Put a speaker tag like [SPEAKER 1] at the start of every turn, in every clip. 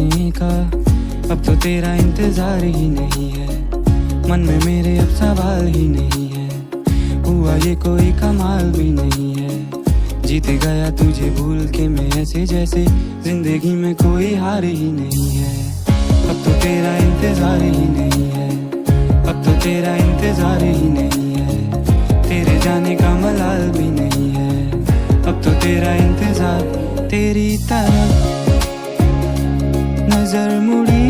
[SPEAKER 1] आने का, अब तो तेरा इंतजार ही नहीं है। मन में मेरे अब सवाल ही नहीं है, हुआ ये कोई कमाल भी नहीं है। जीत गया तुझे भूल के मैं ऐसे जैसे जिंदगी में कोई हार ही नहीं है। अब तो तेरा इंतजार ही नहीं है, अब तो तेरा इंतजार ही नहीं है। तेरे जाने का मलाल भी नहीं है, अब तो तेरा इंतजार। तेरी तरफ नजर मुड़ी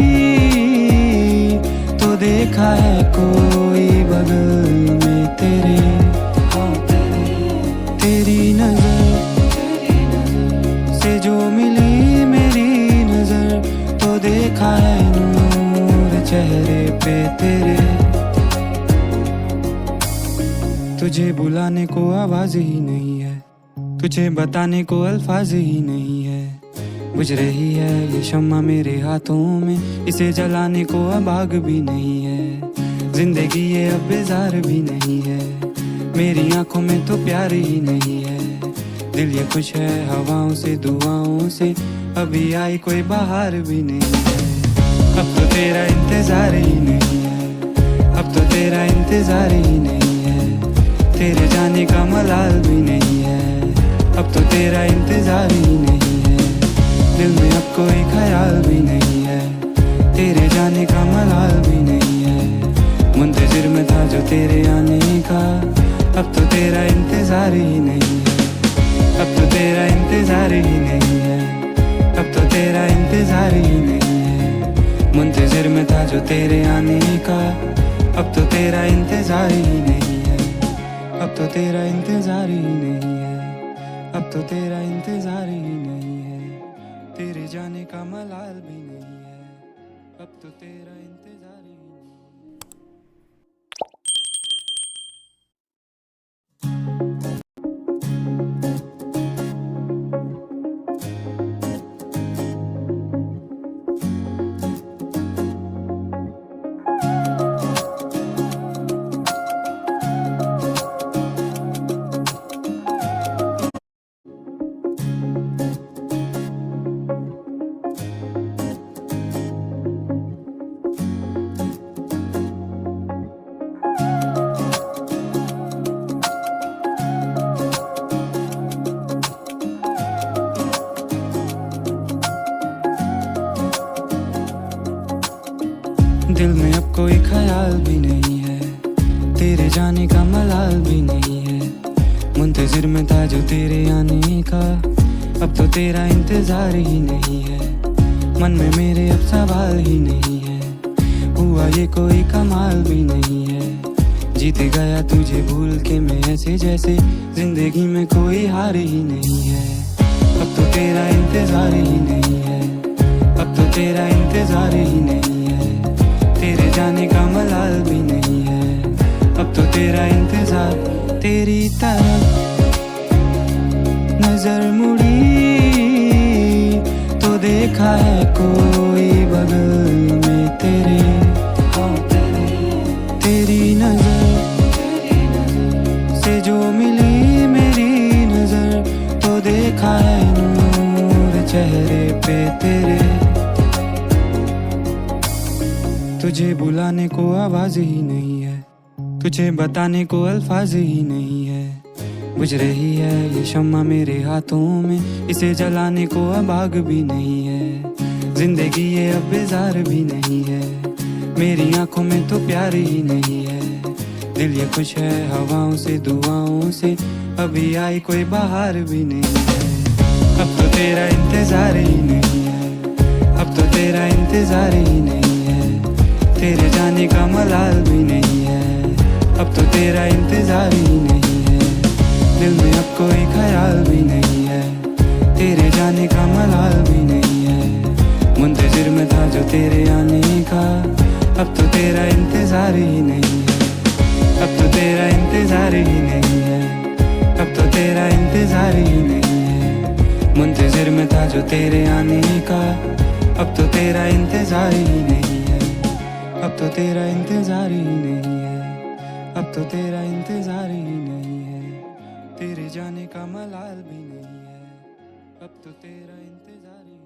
[SPEAKER 1] तो देखा है कोई बगल में तेरे। तेरी नजर से जो मिली मेरी नजर तो देखा है नूर चेहरे पे तेरे। तुझे बुलाने को आवाज ही नहीं है, तुझे बताने को अल्फाज ही नहीं है। बुझ रही है ये शम्मा मेरे हाथों में, इसे जलाने को अब आग भी नहीं है। जिंदगी ये अब बेजार भी नहीं है, मेरी आंखों में तो प्यार ही नहीं है। दिल ये खुश है हवाओं से दुआओं से, अभी आई कोई बहार भी नहीं है। अब तो तेरा इंतजार ही नहीं है, अब तो तेरा इंतजार ही नहीं है। तेरे जाने का मलाल भी नहीं है, अब तो तेरा इंतजार ही नहीं है। दिल में अब कोई ख्याल भी नहीं है, तेरे जाने का मलाल भी नहीं है। मुंतजिर में था जो तेरे आने का, अब तो तेरा इंतजार ही नहीं है, अब तो तेरा इंतजार ही नहीं है, अब तो तेरा इंतजार ही नहीं है। मुंतजिर में था जो तेरे आने का, अब तो तेरा इंतजार ही नहीं है, अब तो तेरा इंतजार ही नहीं है, अब तो तेरा इंतजार ही नहीं है। तेरे जाने का मलाल भी नहीं है, अब तो तेरा इंतजार ही नहीं है। दिल में अब कोई ख्याल भी नहीं है, तेरे जाने का मलाल भी नहीं है। मुंतजिर में था जो तेरे आने का, अब तो तेरा इंतजार ही नहीं है। मन में मेरे अब सवाल ही नहीं है, हुआ ये कोई कमाल भी नहीं है। जीत गया तुझे भूल के मैं ऐसे जैसे जिंदगी में कोई हार ही नहीं है। अब तो तेरा इंतजार ही नहीं है, अब तो तेरा इंतजार ही नहीं है। तेरे जाने का मलाल भी नहीं है, अब तो तेरा इंतजार। तेरी तरफ नजर मुड़ी तो देखा है कोई बगल में तेरे। तेरी नजर से जो मिली मेरी नजर तो देखा है नूर चेहरे पे तेरे। तुझे बुलाने को आवाज ही नहीं है, तुझे बताने को अल्फाज ही नहीं है। बुझ रही है ये शम्मा मेरे हाथों में, इसे जलाने को अब आग भी नहीं है। जिंदगी ये अब बेजार भी नहीं है, मेरी आंखों में तो प्यार ही नहीं है। दिल ये खुश है हवाओं से दुआओं से, अभी आई कोई बहार भी नहीं है। अब तो तेरा इंतजार ही नहीं है, अब तो तेरा इंतजार ही नहीं है। तेरे जाने का मलाल भी नहीं है, अब तो तेरा इंतजार ही नहीं है। दिल में अब कोई ख्याल भी नहीं है, तेरे जाने का मलाल भी नहीं है। मुंतजिर में था जो तेरे आने का, अब तो तेरा इंतजार ही नहीं है, अब तो तेरा इंतजार ही नहीं है, अब तो तेरा इंतजार ही नहीं है। मुंतजिर में था जो तेरे आने का, अब तो तेरा इंतजार ही नहीं है, अब तो तेरा इंतजार ही नहीं है, अब तो तेरा इंतजार ही नहीं है। तेरे जाने का मलाल भी नहीं है, अब तो तेरा इंतजार ही